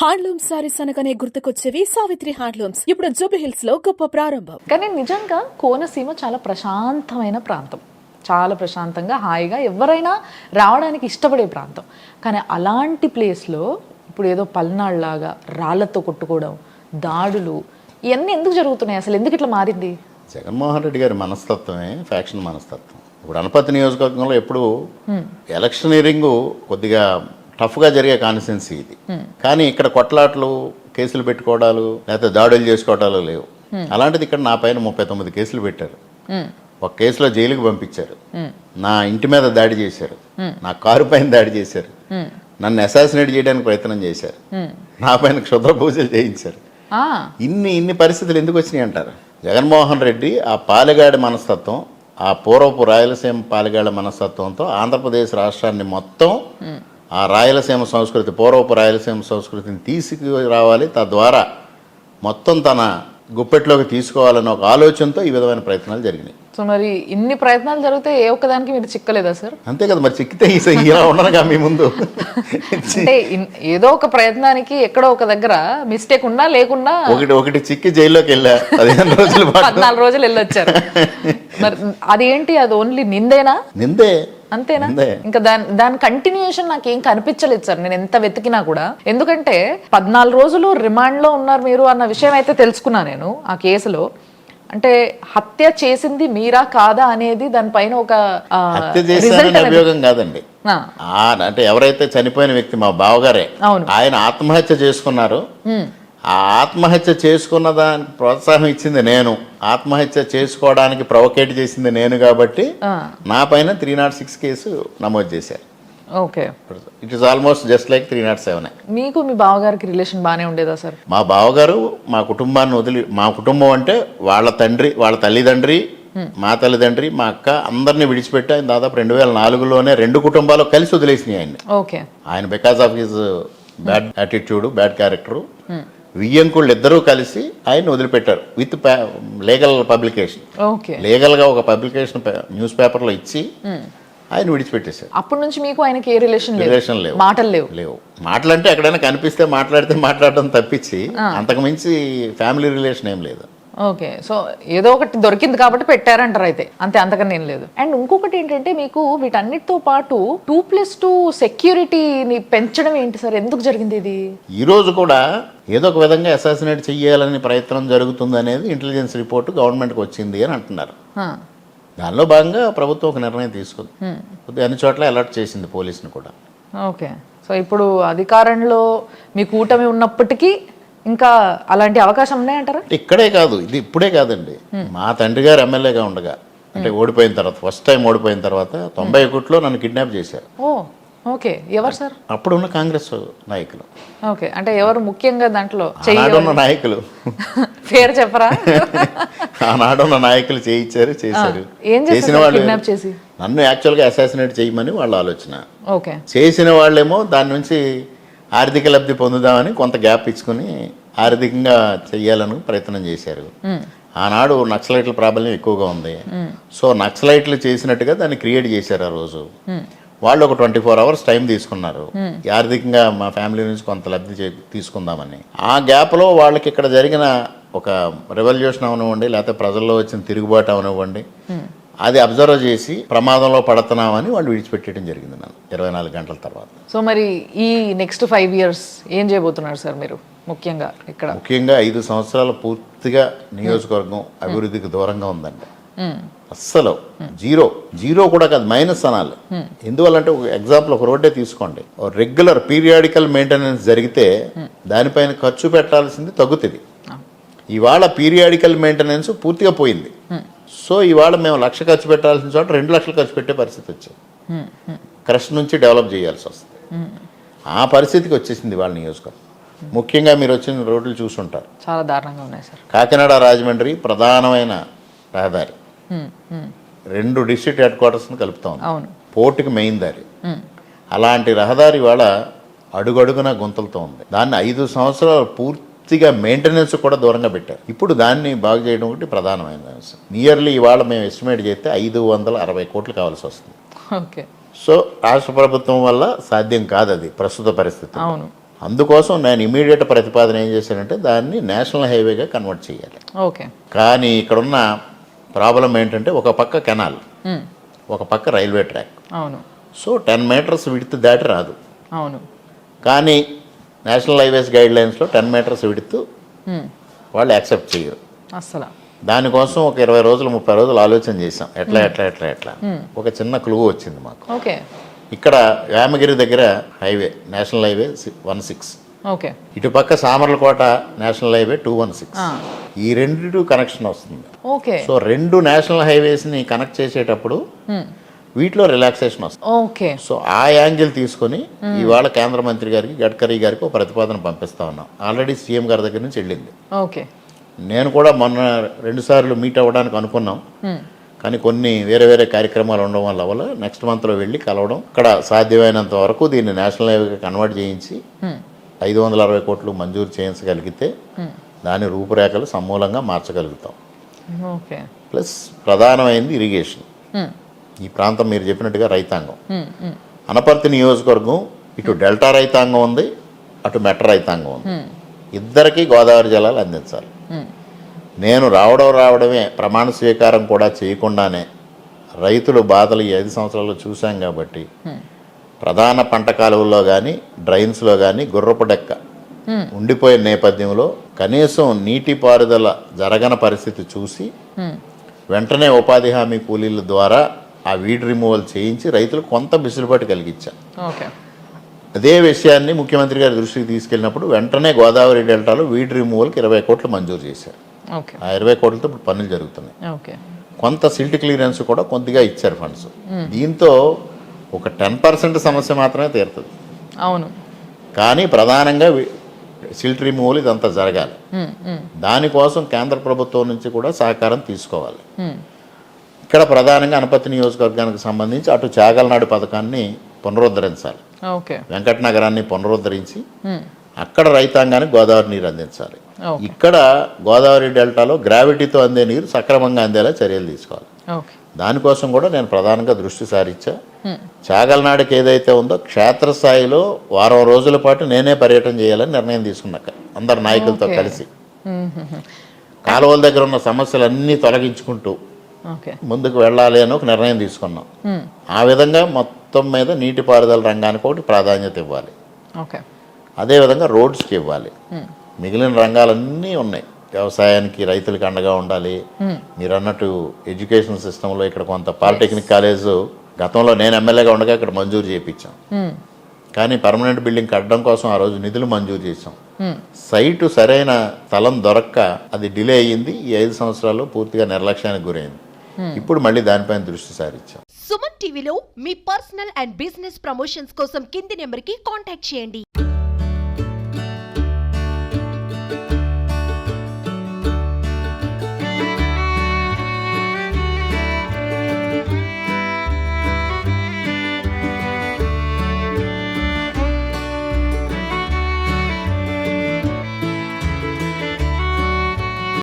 Handloom saris అనగానే గుర్తుకొచ్చేవి Savitri handlooms. ఇప్పుడు జూబ్లీహిల్స్ లో గొప్ప ప్రారంభం. కానీ నిజంగా కోనసీమ చాలా ప్రశాంతమైన ప్రాంతం, చాలా ప్రశాంతంగా హాయిగా ఎవరైనా రావడానికి ఇష్టపడే ప్రాంతం. కానీ అలాంటి ప్లేస్లో ఇప్పుడు ఏదో పల్నాడులాగా రాళ్లతో కొట్టుకోవడం, దాడులు, ఇవన్నీ ఎందుకు జరుగుతున్నాయి? అసలు ఎందుకు ఇట్లా మారింది? జగన్మోహన్ రెడ్డి గారి మనస్తత్వమే ఫ్యాక్షన్ మనస్తత్వం. ఇప్పుడు అనపర్తి నియోజకవర్గంలో ఎప్పుడు ఎలక్షనీరింగ్ కొద్దిగా టఫ్గా జరిగే కాన్స్టిట్యున్సీ ఇది. కానీ ఇక్కడ కొట్లాట్లు, కేసులు పెట్టుకోవడాలు, లేకపోతే దాడులు చేసుకోవడాలు లేవు. అలాంటిది ఇక్కడ నా పైన 39 కేసులు పెట్టారు. ఒక కేసులో జైలుకి పంపించారు, నా ఇంటి మీద దాడి చేశారు, నా కారు పైన దాడి చేశారు, నన్ను అసాసినేట్ చేయడానికి ప్రయత్నం చేశారు, నా పైన క్షుద్ర పూజలు చేయించారు. ఇన్ని పరిస్థితులు ఎందుకు వచ్చినాయి అంటారు? జగన్మోహన్ రెడ్డి ఆ పాలెగాడి మనస్తత్వం, ఆ పూర్వపు రాయలసీమ పాలెగాడి మనస్తత్వంతో ఆంధ్రప్రదేశ్ రాష్ట్రాన్ని మొత్తం ఆ రాయలసీమ సంస్కృతి, పూర్వపు రాయలసీమ సంస్కృతిని తీసుకురావాలి, తద్వారా మొత్తం తన గుప్పెట్లోకి తీసుకోవాలన్న ఒక ఆలోచనతో ఈ విధమైన ప్రయత్నాలు జరిగినాయి. సో మరి ఇన్ని ప్రయత్నాలు జరిగితే ఏ ఒక్కదానికి మీరు చిక్కలేదా సార్? అంతే కదా, మరి చిక్కితే ఇలా ఉండనుగా మీ ముందు. అంటే ఏదో ఒక ప్రయత్నానికి ఎక్కడో ఒక దగ్గర మిస్టేక్ ఉన్నా లేకున్నా ఒకటి చిక్కి జైల్లోకి వెళ్ళా 15 రోజులు 14 రోజులు వెళ్ళొచ్చారు. మరి అదేంటి, అది ఓన్లీ నిందేనా? నిందే, అంతేనా? ఇంకా దాని కంటిన్యూషన్ నాకు ఏం కనిపించలేదు సార్, నేను ఎంత వెతికినా కూడా. ఎందుకంటే 14 రోజులు రిమాండ్ లో ఉన్నారు మీరు అన్న విషయం అయితే తెలుసుకున్నా నేను ఆ కేసులో. అంటే హత్య చేసింది మీరా కాదా అనేది దానిపైన ఒక హత్య చేసిన అభియోగం కాదండి. అంటే ఎవరైతే చనిపోయిన వ్యక్తి మా బావగారే, ఆయన ఆత్మహత్య చేసుకున్నారు. ఆ ఆత్మహత్య చేసుకున్న దానికి ప్రోత్సాహం ఇచ్చింది నేను, ఆత్మహత్య చేసుకోవడానికి ప్రొవోకేట్ చేసింది నేను, కాబట్టి నా పైన 306 కేసు నమోదు చేశారు. Okay, it is almost just like 307. మీకు మీ బావగారికి రిలేషన్ బాగానే ఉండేదా సార్? మా బావగారు మా కుటుంబాన్ని వదిలి, మా కుటుంబం అంటే వాళ్ళ తండ్రి, వాళ్ళ తల్లిదండ్రి, మా తల్లిదండ్రి, మా అక్క అందరినీ విడిచిపెట్టి ఆయన దాదాపు 2004లోనే 2 కుటుంబాలు కలిసి వదిలేసినాయి ఆయన్ని. ఓకే, ఆయన because of his bad attitude, bad character, వియ్యంకుళ్ళు ఇద్దరూ కలిసి ఆయన వదిలిపెట్టారు విత్ లీగల్ పబ్లికేషన్. లీగల్గా ఒక పబ్లికేషన్ న్యూస్ పేపర్లో ఇచ్చి ఆయన విడిచిపెట్టేశారు. అప్పటి నుంచి మీకు ఆయనకి ఏ రిలేషన్ లేవు, మాటలు లేవు. మాటలు అంటే ఎక్కడైనా కనిపిస్తే మాట్లాడడం తప్పించి అంతకు మించి ఫ్యామిలీ రిలేషన్ ఏం లేదు. ఓకే, సో ఏదో ఒకటి దొరికింది కాబట్టి పెట్టారంటారు అయితే, అంతే, అంతకన్నా ఏం లేదు. అండ్ ఇంకొకటి ఏంటంటే మీకు వీటన్నిటితో పాటు 2+2 సెక్యూరిటీని పెంచడం ఏంటి సార్? ఎందుకు జరిగింది ఇది? ఈ రోజు కూడా ఏదో ఒక విధంగా అసాసినేట్ చెయ్యాలని ప్రయత్నం జరుగుతుంది అనేది ఇంటెలిజెన్స్ రిపోర్ట్ గవర్నమెంట్కి వచ్చింది అని అంటున్నారు. దానిలో భాగంగా ప్రభుత్వం ఒక నిర్ణయం తీసుకుంది, అన్ని చోట్ల అలర్ట్ చేసింది పోలీసుని కూడా. ఓకే, సో ఇప్పుడు అధికారంలో మీ కూటమి ఉన్నప్పటికీ ఇంకా అలాంటి అవకాశం ఉన్నాయంటారా? ఇక్కడే కాదు, ఇది ఇప్పుడే కాదండి. మా తండ్రి గారు ఎమ్మెల్యేగా ఉండగా, అంటే ఓడిపోయిన తర్వాత, ఫస్ట్ టైం ఓడిపోయిన తర్వాత 91లో నన్ను కిడ్నాప్ చేశారు. ఓకే, ఎవరు సార్? అప్పుడున్న కాంగ్రెస్ నాయకులు. ఓకే, అంటే ఎవరు ముఖ్యంగా దాంట్లో ఆనాడున్న నాయకులు? పేరు చెప్పరా? ఆనాడున్న నాయకులు చేశారు. చేసిన వాళ్ళు నన్ను యాక్చువల్గా అసాసినేట్ చేయమని వాళ్ళ ఆలోచన. ఓకే, చేసిన వాళ్ళేమో దాని నుంచి ఆర్థిక లబ్ధి పొందుదామని కొంత గ్యాప్ ఇచ్చుకుని ఆర్థికంగా చెయ్యాలని ప్రయత్నం చేశారు. ఆనాడు నక్సలైట్ల ప్రాబల్యం ఎక్కువగా ఉంది. సో నక్సలైట్లు చేసినట్టుగా దాన్ని క్రియేట్ చేశారు. ఆ రోజు వాళ్ళు ఒక 24 అవర్స్ టైం తీసుకున్నారు, ఆర్థికంగా మా ఫ్యామిలీ నుంచి కొంత లబ్ధి తీసుకుందామని. ఆ గ్యాప్లో వాళ్ళకి ఇక్కడ జరిగిన ఒక రెవల్యూషన్ అవనివ్వండి, లేకపోతే ప్రజల్లో వచ్చిన తిరుగుబాటు అవనివ్వండి, అది అబ్జర్వ్ చేసి ప్రమాదంలో పడుతున్నామని వాళ్ళు విడిచిపెట్టడం జరిగింది నన్ను 24 గంటల తర్వాత. సో మరి ఈ నెక్స్ట్ 5 years ఏం చేయబోతున్నారు సార్ మీరు? ముఖ్యంగా 5 సంవత్సరాలు పూర్తిగా నియోజకవర్గం అభివృద్ధికి దూరంగా ఉందండి. అస్సలు జీరో కూడా కాదు, మైనస్ అనాలి. ఎందువల్లంటే ఒక ఎగ్జాంపుల్, ఒక రోడ్డే తీసుకోండి. రెగ్యులర్ పీరియాడికల్ మెయింటెనెన్స్ జరిగితే దానిపైన ఖర్చు పెట్టాల్సింది తగ్గుతుంది. ఇవాళ పీరియాడికల్ మెయింటెనెన్స్ పూర్తిగా పోయింది. సో ఇవాళ మేము 1 లక్ష ఖర్చు పెట్టాల్సిన చోట 2 లక్షలు ఖర్చు పెట్టే పరిస్థితి వచ్చింది. క్రష్ నుంచి డెవలప్ చేయాల్సి వస్తుంది. ఆ పరిస్థితికి వచ్చేసింది వాళ్ళ నియోజకవర్గం. ముఖ్యంగా మీరు వచ్చిన రోడ్లు చూసుంటారు, చాలా దారుణంగా ఉన్నాయి సార్. కాకినాడ రాజమండ్రి ప్రధానమైన రహదారి 2 డిస్ట్రిక్ట్ హెడ్ క్వార్టర్స్ని కలుపుతా ఉంది, పోర్టుకి మెయిన్ దారి. అలాంటి రహదారి ఇవాళ అడుగడుగున గుంతలతో ఉంది. దాన్ని 5 సంవత్సరాలు పూర్తిగా మెయింటెనెన్స్ కూడా దూరంగా పెట్టారు. ఇప్పుడు దాన్ని బాగు చేయడం ఒకటి ప్రధానమైన అంశం. నియర్లీ ఇవాళ మేము ఎస్టిమేట్ చేస్తే 560 కోట్లు కావాల్సి వస్తుంది. సో రాష్ట్ర ప్రభుత్వం వల్ల సాధ్యం కాదు అది ప్రస్తుత పరిస్థితి. అందుకోసం నేను ఇమీడియట్ ప్రతిపాదన ఏం చేశానంటే దాన్ని నేషనల్ హైవేగా కన్వర్ట్ చేయాలి. ఓకే. కానీ ఇక్కడున్న ప్రాబ్లం ఏంటంటే ఒక పక్క కెనాల్, ఒక పక్క రైల్వే ట్రాక్. అవును. సో 10 మీటర్స్ విడ్త్ దాటి రాదు. అవును. కానీ నేషనల్ హైవేస్ గైడ్ లైన్స్లో 10 మీటర్స్ విడ్త్ వాళ్ళు యాక్సెప్ట్ చేయరు అస్సలు. దానికోసం ఒక 20 రోజులు 30 రోజులు ఆలోచన చేసాం ఎట్లా ఒక చిన్న క్లూ వచ్చింది మాకు. ఓకే. ఇక్కడ వేమగిరి దగ్గర హైవే నేషనల్ హైవే 16, ఓకే. ఇటుపక్క సామర్లకోట నేషనల్ హైవే 216, ఈ రెండిటి కనెక్షన్ వస్తుంది. ఓకే. సో 2 నేషనల్ హైవేస్ని కనెక్ట్ చేసేటప్పుడు వీటిలో రిలాక్సేషన్ వస్తుంది. ఓకే. సో ఆ యాంగిల్ తీసుకొని ఇవాళ కేంద్ర మంత్రి గారికి గడ్కరీ గారికి ఒక ప్రతిపాదన పంపిస్తా ఉన్నాం. ఆల్రెడీ సీఎం గారి దగ్గర నుంచి వెళ్ళింది. ఓకే. నేను కూడా మొన్న 2 సార్లు మీట్ అవ్వడానికి అనుకున్నాం, కానీ కొన్ని వేరే వేరే కార్యక్రమాలు ఉండడం వల్ల నెక్స్ట్ మంత్లో వెళ్ళి కలవడం, ఇక్కడ సాధ్యమైనంత వరకు దీన్ని నేషనల్ హైవేగా కన్వర్ట్ చేయించి 560 కోట్లు మంజూరు చేయించగలిగితే దాని రూపురేఖలు సమూలంగా మార్చగలుగుతాం. ఓకే. ప్లస్ ప్రధానమైనది ఇరిగేషన్. ఈ ప్రాంతం మీరు చెప్పినట్టుగా రైతాంగం, అనపర్తి నియోజకవర్గం ఇటు డెల్టా రైతాంగం ఉంది, అటు మెట్ట రైతాంగం ఉంది. ఇద్దరికీ గోదావరి జలాలు అందించాలి. నేను రావడమే ప్రమాణ స్వీకారం కూడా చేయకుండానే రైతులు బాధలు ఈ 5 సంవత్సరాల్లో చూశాం కాబట్టి ప్రధాన పంట కాలువల్లో కానీ డ్రైన్స్లో కానీ గుర్రపు డెక్క ఉండిపోయిన నేపథ్యంలో కనీసం నీటిపారుదల జరగని పరిస్థితి చూసి వెంటనే ఉపాధి హామీ కూలీల ద్వారా ఆ వీడ్ రిమూవల్ చేయించి రైతులకు కొంత వెసులుబాటు కలిగించాం. ఓకే. అదే విషయాన్ని ముఖ్యమంత్రి గారి దృష్టికి తీసుకెళ్ళినప్పుడు వెంటనే గోదావరి డెల్టాలో వీడ్ రిమూవల్కి 20 కోట్లు మంజూరు చేశారు. ఓకే. ఆ 20 కోట్లతో ఇప్పుడు పనులు జరుగుతున్నాయి. ఓకే. కొంత సిల్ట్ క్లియరెన్స్ కూడా కొద్దిగా ఇచ్చారు ఫండ్స్. దీంతో ఒక 10% సమస్య మాత్రమే తీరుతుంది. అవును. కానీ ప్రధానంగా సిల్ట్ రిమూవల్ ఇదంతా జరగాలి. దానికోసం కేంద్ర ప్రభుత్వం నుంచి కూడా సహకారం తీసుకోవాలి. ఇక్కడ ప్రధానంగా అనపర్తి నియోజకవర్గానికి సంబంధించి అటు చాగల్నాడు పథకాన్ని పునరుద్ధరించాలి. ఓకే. వెంకటనగరాన్ని పునరుద్ధరించి అక్కడ రైతాంగానికి గోదావరి నీరు అందించాలి. ఇక్కడ గోదావరి డెల్టాలో గ్రావిటీతో అందే నీరు సక్రమంగా అందేలా చర్యలు తీసుకోవాలి. ఓకే. దానికోసం కూడా నేను ప్రధానంగా దృష్టి సారించా. చాగల్నాడుకి ఏదైతే ఉందో క్షేత్రస్థాయిలో వారం రోజుల పాటు నేనే పర్యటన చేయాలని నిర్ణయం తీసుకున్నాక అందరు నాయకులతో కలిసి కాలువల దగ్గర ఉన్న సమస్యలన్నీ తొలగించుకుంటూ ముందుకు వెళ్ళాలి అని ఒక నిర్ణయం తీసుకున్నాం. ఆ విధంగా మొత్తం మీద నీటిపారుదల రంగానికి ఒకటి ప్రాధాన్యత ఇవ్వాలి. ఓకే. అదేవిధంగా రోడ్స్కి ఇవ్వాలి. మిగిలిన రంగాలన్నీ ఉన్నాయి. వ్యవసాయానికి రైతులకి అండగా ఉండాలి. మీరు అన్నట్టు ఎడ్యుకేషన్ సిస్టంలో ఇక్కడ కొంత పాలిటెక్నిక్ కాలేజ్ గతంలో నేను ఎమ్మెల్యేగా ఉండగా ఇక్కడ మంజూరు చేయించాం. కానీ పర్మనెంట్ బిల్డింగ్ కట్టడం కోసం ఆ రోజు నిధులు మంజూరు చేసాం. సైటు సరైన స్థలం దొరక్క అది డిలే అయ్యింది. ఈ 5 సంవత్సరాల్లో పూర్తిగా నిర్లక్ష్యానికి గురైంది. ఇప్పుడు మళ్ళీ దానిపైన దృష్టి సారించాం. సుమన్ టీవీలో మీ పర్సనల్ అండ్ బిజినెస్ ప్రమోషన్స్ కోసం కింది నెంబర్కి కాంటాక్ట్ చేయండి.